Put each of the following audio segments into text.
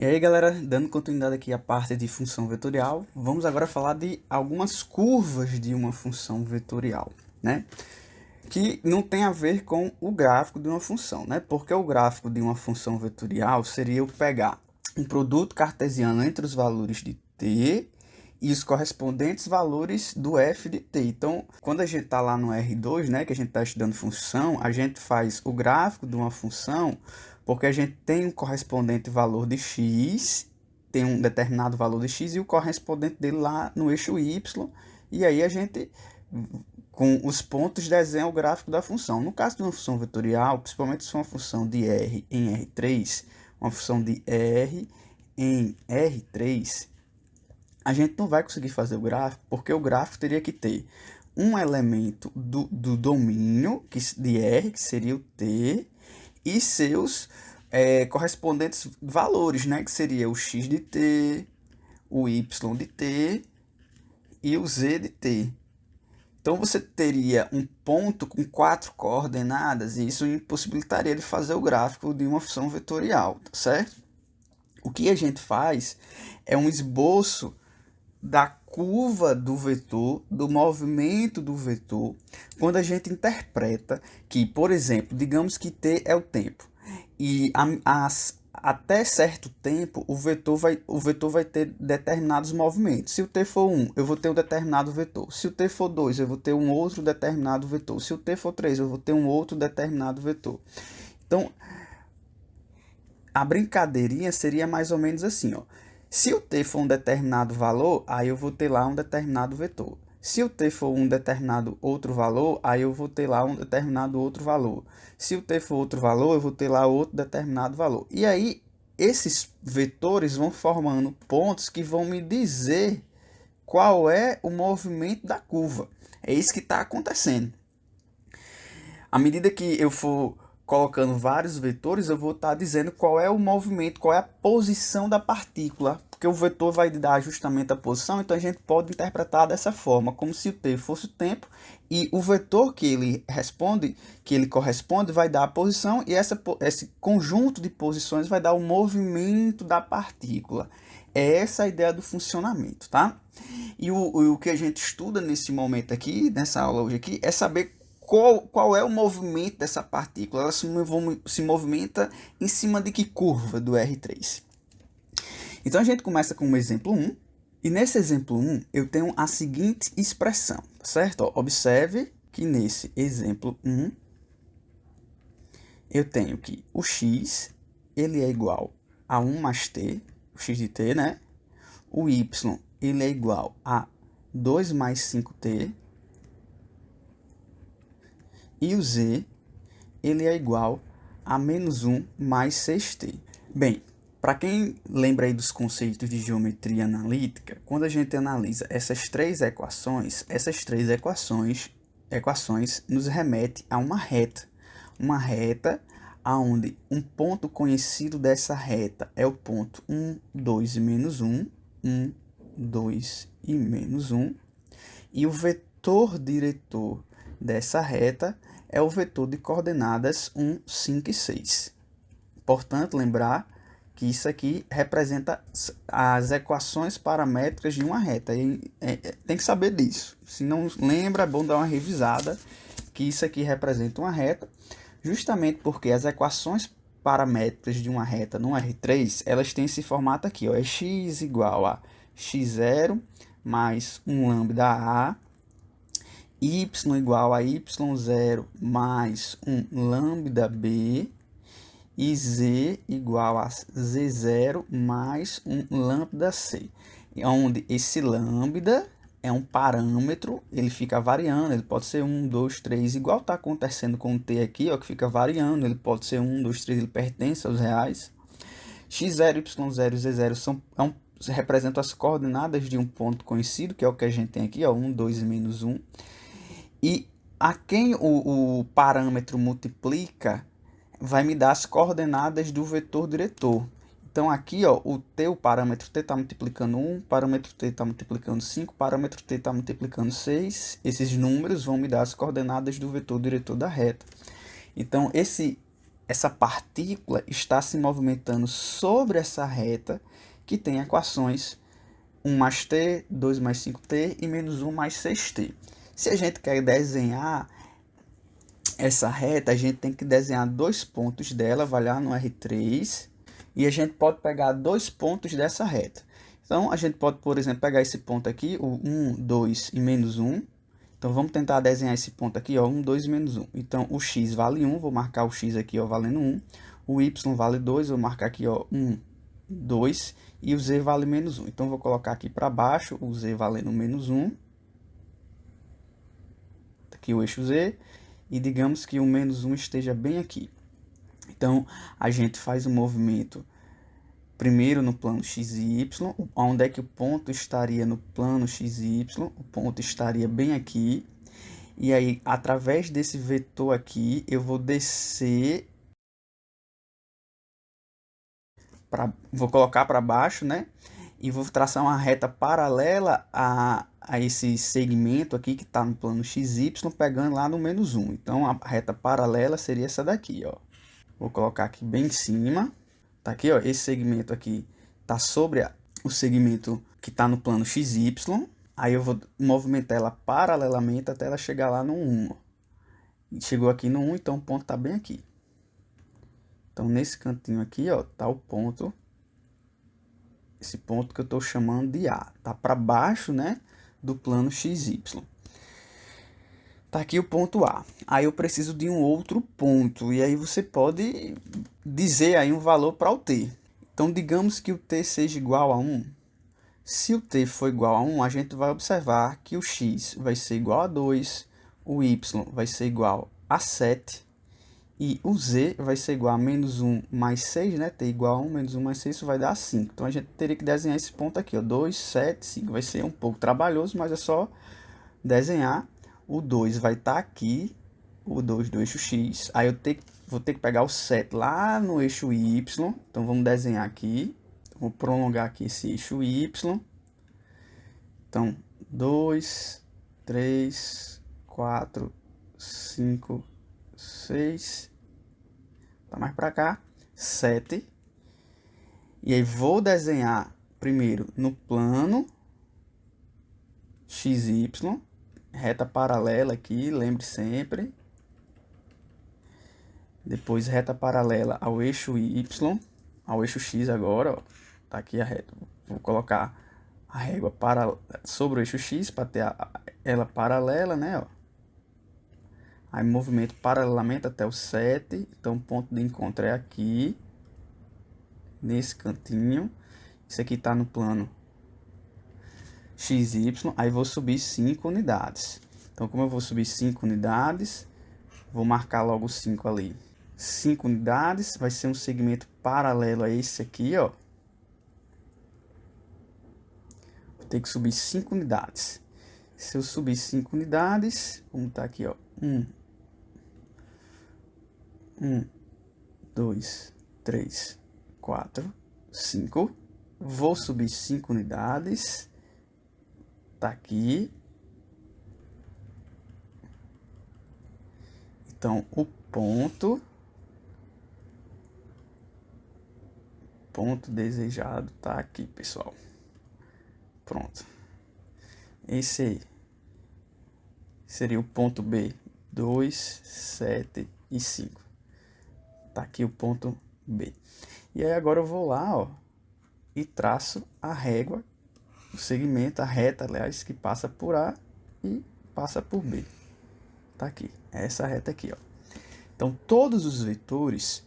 E aí, galera, dando continuidade aqui à parte de função vetorial, vamos agora falar de algumas curvas de uma função vetorial, né? Que não tem a ver com o gráfico de uma função, né? Porque o gráfico de uma função vetorial seria eu pegar um produto cartesiano entre os valores de t e os correspondentes valores do f de t. Então, quando a gente está lá no R2, né, que a gente está estudando função, a gente faz o gráfico de uma função porque a gente tem um correspondente valor de x, tem um determinado valor de x e o correspondente dele lá no eixo y, e aí a gente, com os pontos, desenha o gráfico da função. No caso de uma função vetorial, principalmente se for uma função de R em R3, uma função de R em R3, a gente não vai conseguir fazer o gráfico, porque o gráfico teria que ter um elemento do domínio de R, que seria o t, e seus correspondentes valores, né, que seria o x de t, o y de t e o z de t. Então você teria um ponto com 4 coordenadas e isso impossibilitaria de fazer o gráfico de uma função vetorial, tá certo? O que a gente faz é um esboço da curva do vetor, do movimento do vetor, quando a gente interpreta que, por exemplo, digamos que t é o tempo, e até certo tempo o vetor vai ter determinados movimentos. Se o t for 1, eu vou ter um determinado vetor. Se o t for 2, eu vou ter um outro determinado vetor. Se o t for 3, eu vou ter um outro determinado vetor. Então, a brincadeirinha seria mais ou menos assim, ó. Se o t for um determinado valor, aí eu vou ter lá um determinado vetor. Se o t for um determinado outro valor, aí eu vou ter lá um determinado outro valor. Se o t for outro valor, eu vou ter lá outro determinado valor. E aí, esses vetores vão formando pontos que vão me dizer qual é o movimento da curva. É isso que está acontecendo. À medida que eu for colocando vários vetores, eu vou estar dizendo qual é o movimento, qual é a posição da partícula, porque o vetor vai dar justamente a posição, então a gente pode interpretar dessa forma, como se o t fosse o tempo e o vetor que ele responde, que ele corresponde, vai dar a posição e esse conjunto de posições vai dar o movimento da partícula. É essa a ideia do funcionamento, tá? E o que a gente estuda nesse momento aqui, nessa aula hoje aqui, é saber qual é o movimento dessa partícula. Ela se movimenta em cima de que curva do R3? Então a gente começa com o exemplo 1. E nesse exemplo 1 eu tenho a seguinte expressão, certo? Ó, observe que nesse exemplo 1 eu tenho que o x ele é igual a 1 mais t, o x de t, né? O y ele é igual a 2 mais 5t. E o z ele é igual a menos 1 mais 6t. Bem, para quem lembra aí dos conceitos de geometria analítica, quando a gente analisa essas três equações nos remete a uma reta. Uma reta onde um ponto conhecido dessa reta é o ponto 1, 2 e menos 1, 1, 2 e menos 1, e o vetor diretor dessa reta é o vetor de coordenadas 1, 5 e 6. Portanto, lembrar que isso aqui representa as equações paramétricas de uma reta. Tem que saber disso. Se não lembra, é bom dar uma revisada, que isso aqui representa uma reta, justamente porque as equações paramétricas de uma reta no R3, elas têm esse formato aqui, ó, é x igual a x0 mais 1 lambda a, y igual a y0 mais 1 lambda b, e z igual a z0 mais 1 lambda c, onde esse lambda é um parâmetro, ele fica variando, ele pode ser 1, 2, 3, igual está acontecendo com o t aqui, ó, que fica variando, ele pode ser 1, 2, 3, ele pertence aos reais. x0, y0 e z0 representam as coordenadas de um ponto conhecido, que é o que a gente tem aqui, ó, 1, 2 e menos 1. E a quem o parâmetro multiplica vai me dar as coordenadas do vetor diretor. Então aqui, ó, o parâmetro t está multiplicando 1, parâmetro t está multiplicando 5, parâmetro t está multiplicando 6. Esses números vão me dar as coordenadas do vetor diretor da reta. Então essa partícula está se movimentando sobre essa reta que tem equações 1 mais t, 2 mais 5t e menos 1 mais 6t. Se a gente quer desenhar essa reta, a gente tem que desenhar dois pontos dela, vai lá no R3, e a gente pode pegar dois pontos dessa reta. Então, a gente pode, por exemplo, pegar esse ponto aqui, o 1, 2 e menos 1. Então, vamos tentar desenhar esse ponto aqui, ó, 1, 2 e menos 1. Então, o x vale 1, vou marcar o x aqui, ó, valendo 1. O y vale 2, vou marcar aqui, ó, 1, 2. E o z vale menos 1. Então, vou colocar aqui para baixo, o z valendo menos 1. Aqui o eixo z. E digamos que o menos 1 esteja bem aqui. Então, a gente faz o movimento primeiro no plano x e y. Onde é que o ponto estaria no plano x e y? O ponto estaria bem aqui. E aí, através desse vetor aqui, eu vou descer, vou colocar para baixo, né? E vou traçar uma reta paralela a esse segmento aqui que está no plano XY, pegando lá no menos 1. Então, a reta paralela seria essa daqui, ó. Vou colocar aqui bem em cima. Tá aqui, ó, esse segmento aqui está sobre o segmento que está no plano XY. Aí eu vou movimentar ela paralelamente até ela chegar lá no 1. Ó. E chegou aqui no 1, então o ponto está bem aqui. Então, nesse cantinho aqui, ó, tá o ponto. Esse ponto que eu estou chamando de A. Tá para baixo, né, do plano XY. Tá aqui o ponto A. Aí eu preciso de um outro ponto. E aí você pode dizer aí um valor para o T. Então, digamos que o T seja igual a 1. Se o T for igual a 1, a gente vai observar que o X vai ser igual a 2. O Y vai ser igual a 7. E o Z vai ser igual a menos 1 mais 6, né? T igual a 1, menos 1 mais 6, isso vai dar 5. Então, a gente teria que desenhar esse ponto aqui, ó. 2, 7, 5. Vai ser um pouco trabalhoso, mas é só desenhar. O 2 vai estar aqui, o 2 do eixo X. Aí eu vou ter que pegar o 7 lá no eixo Y. Então, vamos desenhar aqui. Vou prolongar aqui esse eixo Y. Então, 2, 3, 4, 5, 6... Tá mais para cá, 7. E aí vou desenhar primeiro no plano XY, reta paralela aqui, lembre sempre. Depois reta paralela ao eixo Y, ao eixo X agora, ó. Tá aqui a reta. Vou colocar a régua sobre o eixo X para ter ela paralela, né, ó. Aí movimento paralelamente até o 7. Então o ponto de encontro é aqui. Nesse cantinho. Isso aqui está no plano XY. Aí vou subir 5 unidades. Então como eu vou subir 5 unidades, vou marcar logo 5 ali. 5 unidades. Vai ser um segmento paralelo a esse aqui, ó. Vou ter que subir 5 unidades. Se eu subir 5 unidades, vamos estar aqui, ó. 1, 2, 3, 4, 5. Vou subir 5 unidades. Tá aqui. Então, o ponto desejado tá aqui, pessoal. Pronto. Esse aí seria o ponto B. 2, 7 e 5. Tá aqui o ponto B. E aí agora eu vou lá, ó, e traço a régua, o segmento, a reta, aliás, que passa por A e passa por B. Tá aqui, essa reta aqui, ó. Então, todos os vetores,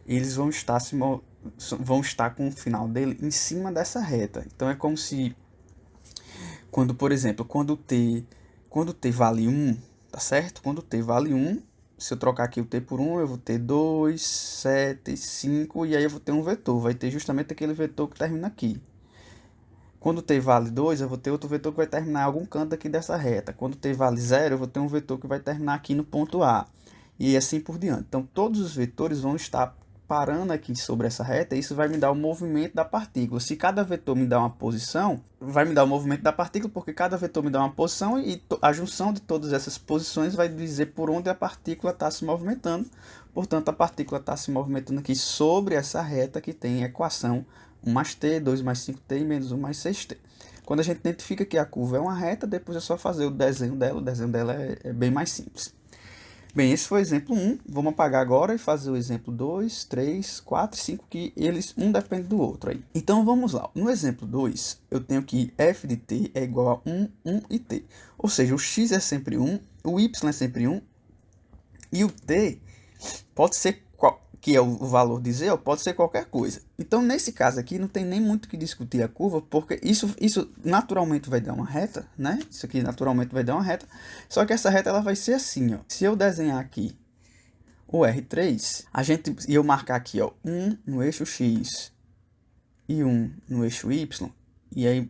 eles vão estar com o final dele em cima dessa reta. Então, é como se, por exemplo, quando t vale 1, tá certo? Quando t vale 1, se eu trocar aqui o t por 1, eu vou ter 2, 7, 5, e aí eu vou ter um vetor. Vai ter justamente aquele vetor que termina aqui. Quando t vale 2, eu vou ter outro vetor que vai terminar em algum canto aqui dessa reta. Quando t vale 0, eu vou ter um vetor que vai terminar aqui no ponto A. E assim por diante. Então, todos os vetores vão estar parando aqui sobre essa reta, isso vai me dar o movimento da partícula. Se cada vetor me dá uma posição, vai me dar o movimento da partícula, porque cada vetor me dá uma posição e a junção de todas essas posições vai dizer por onde a partícula está se movimentando. Portanto, a partícula está se movimentando aqui sobre essa reta que tem a equação 1 mais t, 2 mais 5t e menos 1 mais 6t. Quando a gente identifica que a curva é uma reta, depois é só fazer o desenho dela é bem mais simples. Bem, esse foi o exemplo 1, vamos apagar agora e fazer o exemplo 2, 3, 4, 5, que eles, um depende do outro aí. Então vamos lá, no exemplo 2, eu tenho que f de t é igual a 1, 1 e t. Ou seja, o x é sempre 1, o y é sempre 1, e o t pode ser, que é o valor de z, pode ser qualquer coisa. Então, nesse caso aqui, não tem nem muito que discutir a curva, porque isso naturalmente vai dar uma reta, né? Isso aqui naturalmente vai dar uma reta, só que essa reta ela vai ser assim, ó. Se eu desenhar aqui o R3, e eu marcar aqui, ó, 1 no eixo X e 1 no eixo Y, e aí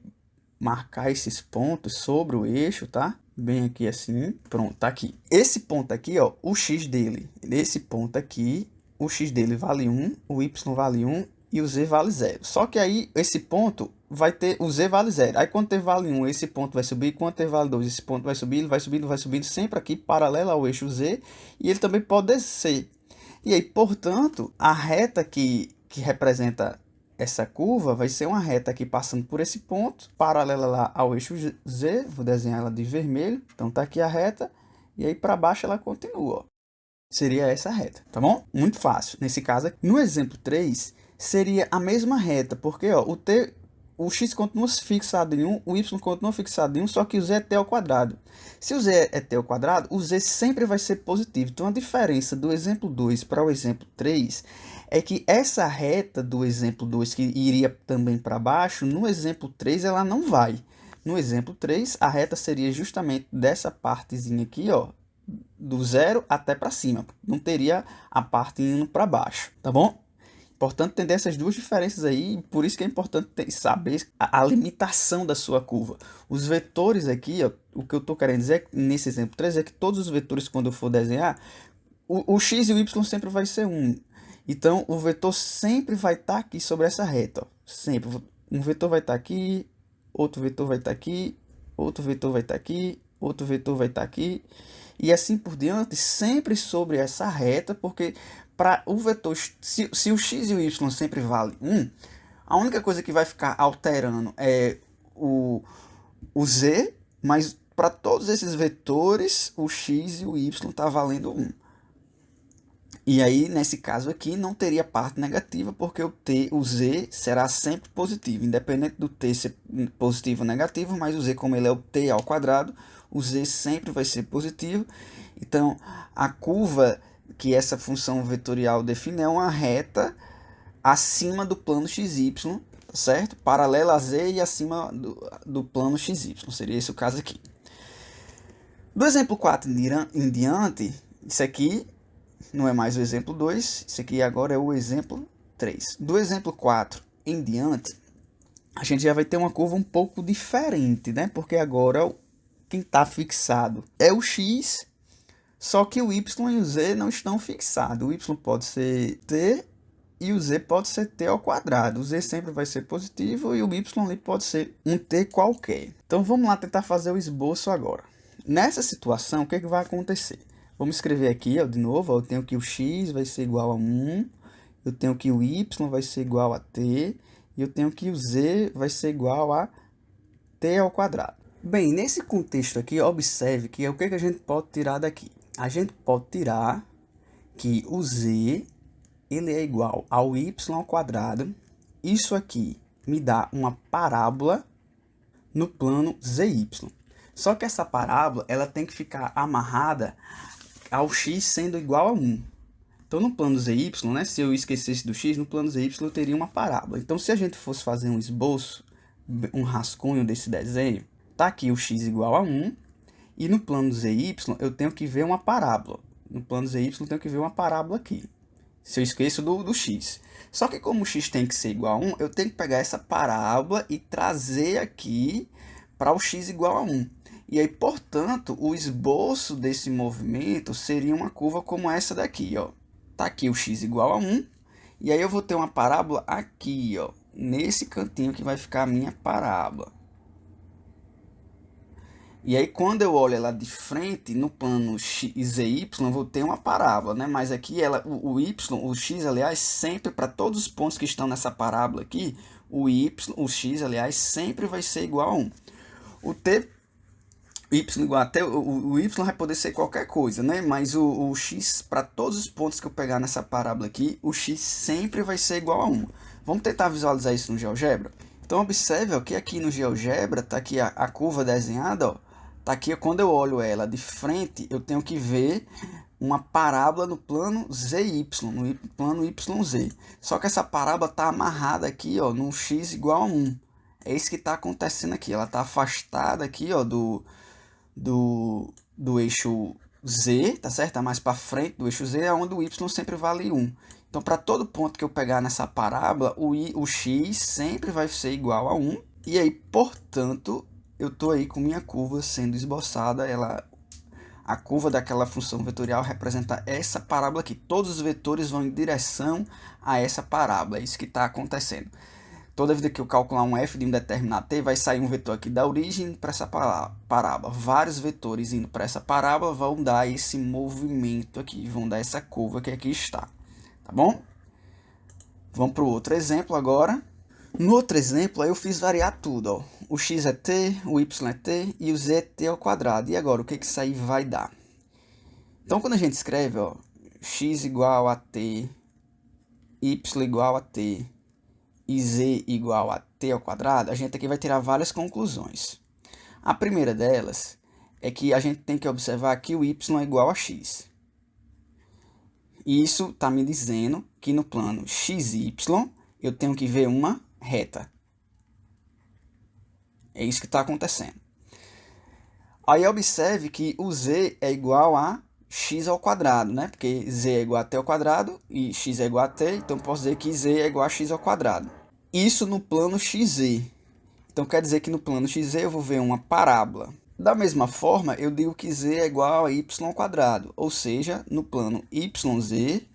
marcar esses pontos sobre o eixo, tá? Bem aqui assim, pronto, tá aqui. Esse ponto aqui, ó, o X dele, esse ponto aqui, o X dele vale 1, o Y vale 1 e o Z vale 0. Só que aí, esse ponto vai ter, o Z vale 0. Aí, quando t vale 1, esse ponto vai subir. Quando t vale 2, esse ponto vai subir. Ele vai subindo sempre aqui, paralelo ao eixo Z. E ele também pode descer. E aí, portanto, a reta que representa essa curva vai ser uma reta aqui passando por esse ponto, paralela lá ao eixo Z. Vou desenhar ela de vermelho. Então, tá aqui a reta. E aí, para baixo, ela continua, ó. Seria essa reta, tá bom? Muito fácil. Nesse caso aqui, no exemplo 3, seria a mesma reta, porque ó, o x continua fixado em 1, o y continua fixado em 1, só que o z é t ao quadrado. Se o z é t ao quadrado, o z sempre vai ser positivo. Então, a diferença do exemplo 2 para o exemplo 3 é que essa reta do exemplo 2, que iria também para baixo, no exemplo 3 ela não vai. No exemplo 3, a reta seria justamente dessa partezinha aqui, ó, do 0 até para cima, não teria a parte indo para baixo, tá bom? Importante entender essas duas diferenças aí, por isso que é importante saber a limitação da sua curva. Os vetores aqui, ó, o que eu estou querendo dizer nesse exemplo 3 é que todos os vetores, quando eu for desenhar, o x e o y sempre vai ser 1. Então, o vetor sempre vai estar aqui sobre essa reta, ó, sempre. Um vetor vai estar aqui, outro vetor vai estar aqui, outro vetor vai estar aqui, outro vetor vai estar aqui, e assim por diante, sempre sobre essa reta, porque para o vetor, se o x e o y sempre vale 1, a única coisa que vai ficar alterando é o z, mas para todos esses vetores, o x e o y está valendo 1. E aí, nesse caso aqui, não teria parte negativa, porque o z será sempre positivo, independente do t ser positivo ou negativo, mas o z, como ele é o t ao quadrado, o z sempre vai ser positivo. Então, a curva que essa função vetorial define é uma reta acima do plano xy, certo? Paralela a z e acima do plano xy. Seria esse o caso aqui. Do exemplo 4 em diante, isso aqui não é mais o exemplo 2, isso aqui agora é o exemplo 3. Do exemplo 4 em diante, a gente já vai ter uma curva um pouco diferente, né? Porque agora quem está fixado é o x, só que o y e o z não estão fixados. O y pode ser t e o z pode ser t ao quadrado. O z sempre vai ser positivo e o y ali pode ser um t qualquer. Então vamos lá tentar fazer o esboço agora. Nessa situação, o que vai acontecer? Vamos escrever aqui, ó, de novo, ó, eu tenho que o x vai ser igual a 1, eu tenho que o y vai ser igual a t, e eu tenho que o z vai ser igual a t ao quadrado. Bem, nesse contexto aqui, observe que o que a gente pode tirar daqui? A gente pode tirar que o z ele é igual ao y ao quadrado. Isso aqui me dá uma parábola no plano zy. Só que essa parábola ela tem que ficar amarrada ao x sendo igual a 1. Então, no plano zy, né, se eu esquecesse do x, no plano zy eu teria uma parábola. Então, se a gente fosse fazer um esboço, um rascunho desse desenho, tá aqui o x igual a 1, e no plano zy eu tenho que ver uma parábola. No plano zy eu tenho que ver uma parábola aqui, se eu esqueço do x. Só que como o x tem que ser igual a 1, eu tenho que pegar essa parábola e trazer aqui para o x igual a 1. E aí, portanto, o esboço desse movimento seria uma curva como essa daqui, ó. Tá aqui o x igual a 1, E aí eu vou ter uma parábola aqui, ó, nesse cantinho que vai ficar a minha parábola. E aí quando eu olho ela de frente, no plano x e y, eu vou ter uma parábola, né? Mas aqui ela, o y, o x, aliás, sempre para todos os pontos que estão nessa parábola aqui, o x, aliás, sempre vai ser igual a 1. O t, y igual a t, o y vai poder ser qualquer coisa, né? Mas o x, para todos os pontos que eu pegar nessa parábola aqui, o x sempre vai ser igual a 1. Vamos tentar visualizar isso no GeoGebra? Então observe ó, que aqui no GeoGebra, está aqui a curva desenhada, ó. Tá aqui, quando eu olho ela de frente, eu tenho que ver uma parábola no plano ZY, no plano YZ. Só que essa parábola está amarrada aqui, ó, no x igual a 1. É isso que está acontecendo aqui. Ela está afastada aqui, ó, do eixo Z, tá certo? Tá mais para frente do eixo Z, é onde o Y sempre vale 1. Então, para todo ponto que eu pegar nessa parábola, o x sempre vai ser igual a 1. E aí, portanto, eu estou aí com minha curva sendo esboçada, a curva daquela função vetorial representa essa parábola aqui. Todos os vetores vão em direção a essa parábola, é isso que está acontecendo. Toda vez que eu calcular um f de um determinado t, vai sair um vetor aqui da origem para essa parábola. Vários vetores indo para essa parábola vão dar esse movimento aqui, vão dar essa curva que aqui está. Tá bom? Vamos para o outro exemplo agora. No outro exemplo, eu fiz variar tudo, ó. O x é t, o y é t e o z é t ao quadrado. E agora, o que isso aí vai dar? Então, quando a gente escreve, ó, x igual a t, y igual a t e z igual a t ao quadrado, a gente aqui vai tirar várias conclusões. A primeira delas é que a gente tem que observar que o y é igual a x. E isso está me dizendo que no plano xy eu tenho que ver uma reta. É isso que está acontecendo. Aí observe que o z é igual a x ao quadrado, né? Porque z é igual a t ao quadrado e x é igual a t, então posso dizer que z é igual a x ao quadrado. Isso no plano xz. Então quer dizer que no plano xz eu vou ver uma parábola. Da mesma forma, eu digo que z é igual a y ao quadrado, ou seja, no plano yz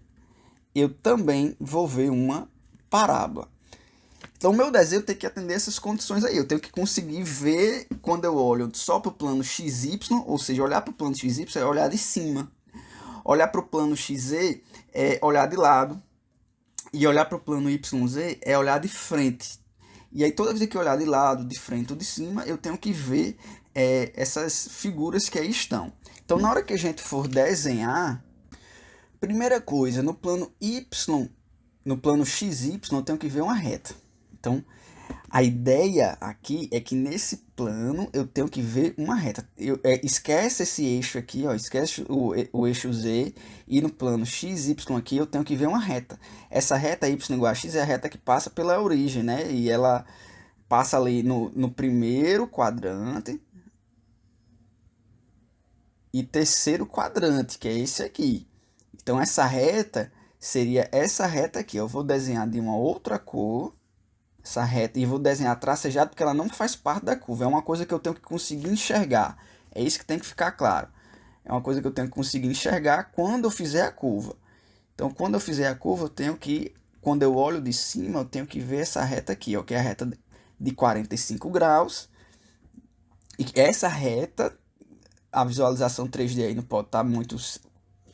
eu também vou ver uma parábola. Então, o meu desenho tem que atender essas condições aí. Eu tenho que conseguir ver quando eu olho só para o plano XY, ou seja, olhar para o plano XY é olhar de cima. Olhar para o plano XZ é olhar de lado. E olhar para o plano YZ é olhar de frente. E aí, toda vez que eu olhar de lado, de frente ou de cima, eu tenho que ver essas figuras que aí estão. Então, na hora que a gente for desenhar, primeira coisa, no plano Y, no plano XY, eu tenho que ver uma reta. Então, a ideia aqui é que nesse plano eu tenho que ver uma reta. Esquece esse eixo aqui, ó, esquece o eixo Z, e no plano XY aqui eu tenho que ver uma reta. Essa reta y igual a x é a reta que passa pela origem, né? E ela passa ali no primeiro quadrante e terceiro quadrante, que é esse aqui. Então, essa reta seria essa reta aqui. Eu vou desenhar de uma outra cor essa reta e vou desenhar tracejado porque ela não faz parte da curva. É uma coisa que eu tenho que conseguir enxergar. É isso que tem que ficar claro. É uma coisa que eu tenho que conseguir enxergar quando eu fizer a curva. Então, quando eu fizer a curva, eu tenho que, quando eu olho de cima, eu tenho que ver essa reta aqui, ó, que é a reta de 45 graus. E essa reta, a visualização 3D aí não pode estar muito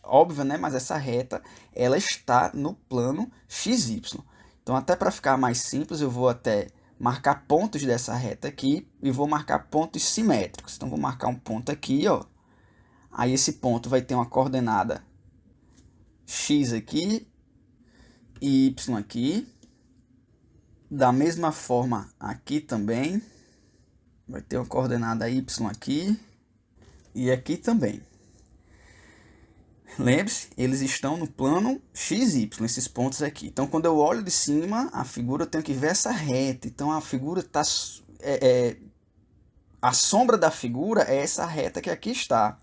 óbvia, né? Mas essa reta, ela está no plano XY. Então, até para ficar mais simples, eu vou até marcar pontos dessa reta aqui e vou marcar pontos simétricos. Então, vou marcar um ponto aqui, ó. Aí, esse ponto vai ter uma coordenada x aqui e y aqui. Da mesma forma, aqui também vai ter uma coordenada y aqui e aqui também. Lembre-se, eles estão no plano XY, esses pontos aqui. Então, quando eu olho de cima, a figura eu tenho que ver essa reta. Então, a figura está... a sombra da figura é essa reta que aqui está.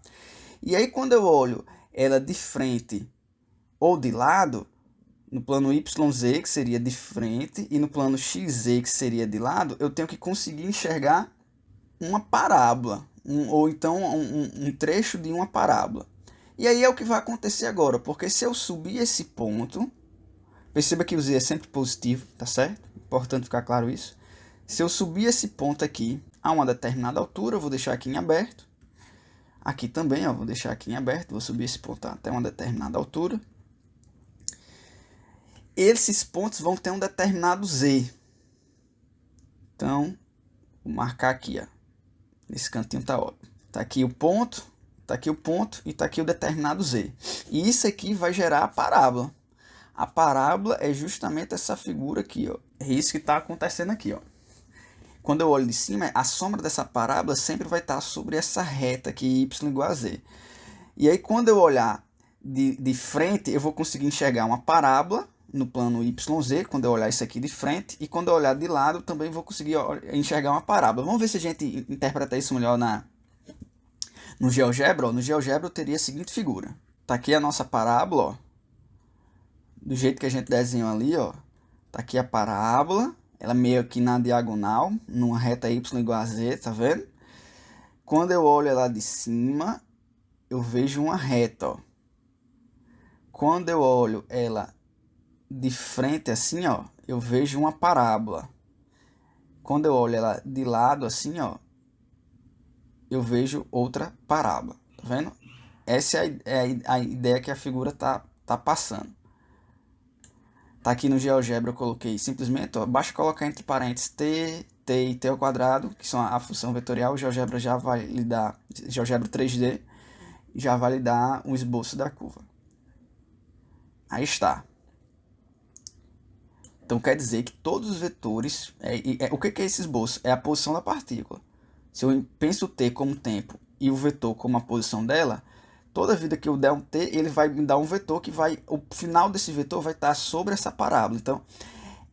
E aí, quando eu olho ela de frente ou de lado, no plano YZ, que seria de frente, e no plano XZ, que seria de lado, eu tenho que conseguir enxergar uma parábola, ou então um trecho de uma parábola. E aí é o que vai acontecer agora, porque se eu subir esse ponto, Perceba que o z é sempre positivo, tá certo? Importante ficar claro isso. Se eu subir esse ponto aqui a uma determinada altura, eu vou deixar aqui em aberto. Aqui também, ó, vou deixar aqui em aberto, vou subir esse ponto até uma determinada altura. Esses pontos vão ter um determinado z. Então, vou marcar aqui, ó. Nesse cantinho tá ótimo. Tá aqui o ponto, tá aqui o ponto e tá aqui o determinado z. E isso aqui vai gerar a parábola. A parábola é justamente essa figura aqui, ó. É isso que está acontecendo aqui, ó. Quando eu olho de cima, a sombra dessa parábola sempre vai estar sobre essa reta aqui, y igual a z. E aí, quando eu olhar de frente, eu vou conseguir enxergar uma parábola no plano YZ, quando eu olhar isso aqui de frente, e quando eu olhar de lado, também vou conseguir enxergar uma parábola. Vamos ver se a gente interpreta isso melhor no GeoGebra. No GeoGebra eu teria a seguinte figura. Tá aqui a nossa parábola, ó. Do jeito que a gente desenhou ali, ó. Tá aqui a parábola, ela meio que na diagonal, numa reta y igual a z, tá vendo? Quando eu olho ela de cima, eu vejo uma reta, ó. Quando eu olho ela de frente assim, ó, eu vejo uma parábola. Quando eu olho ela de lado assim, ó, eu vejo outra parábola, tá vendo? Essa é a ideia que a figura tá passando. Tá aqui no GeoGebra, eu coloquei simplesmente, ó, basta colocar entre parênteses t e t ao quadrado, que são a função vetorial. O GeoGebra já vai lhe dar, GeoGebra 3D, já vai lhe dar um esboço da curva. Aí está. Então quer dizer que todos os vetores, o que é esse esboço? É a posição da partícula. Se eu penso o t como tempo e o vetor como a posição dela, toda vida que eu der um t, ele vai me dar um vetor que vai, o final desse vetor vai estar sobre essa parábola. Então,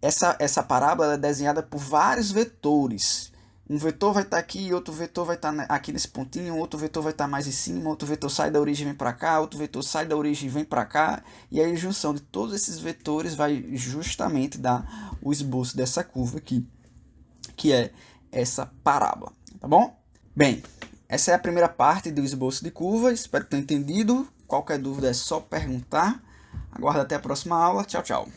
essa parábola é desenhada por vários vetores. Um vetor vai estar aqui, outro vetor vai estar aqui nesse pontinho, outro vetor vai estar mais em cima, outro vetor sai da origem e vem para cá, outro vetor sai da origem e vem para cá. E aí a junção de todos esses vetores vai justamente dar o esboço dessa curva aqui, que é essa parábola, tá bom? Bem, essa é a primeira parte do esboço de curva. Espero que tenham entendido. Qualquer dúvida é só perguntar. Aguardo até a próxima aula. Tchau, tchau.